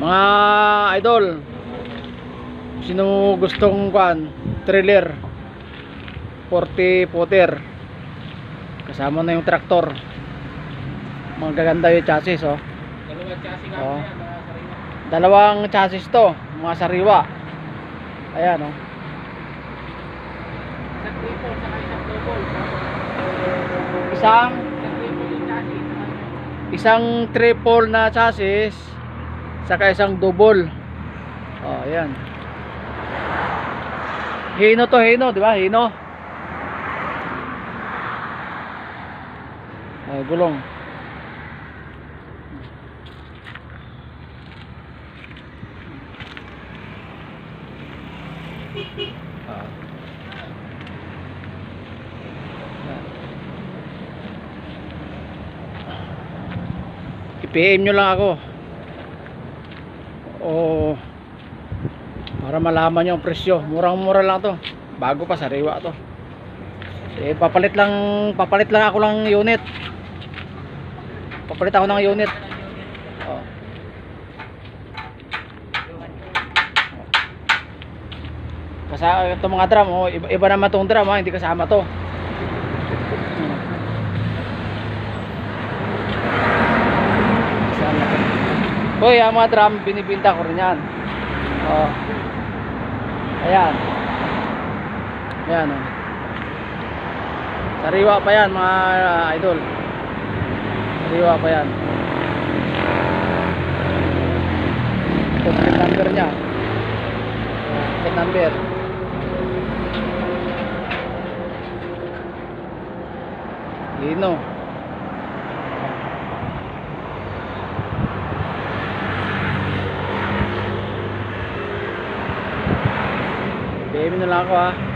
Mga idol, sino gustong trailer 40 footer kasama na yung traktor, mga gaganda yung chassis. Dalawang chassis nga Oh. yan, mga sariwa. Dalawang chassis to, mga sariwa. Ayan Isang triple saka isang double. Isang Isang triple yung chassis. isang triple na chassis saka isang double. Ayan. Hino to, Hino, di ba? Hino. Gulong. I-PM nyo lang ako para malaman nyo ang presyo. Murang mura lang to, bago pa, sariwa to. Papalit lang ako ng unit. Papalit ako ng unit. Kasi itong mga drum, iba naman itong drum, hindi kasama to. Hoy, ang mga drum binibinta ko rin yan. Ayan. Ayan sariwa pa yan mga idol. Sariwa pa yan. Ito plate number nya. Plate number. Lino. PM na lang ako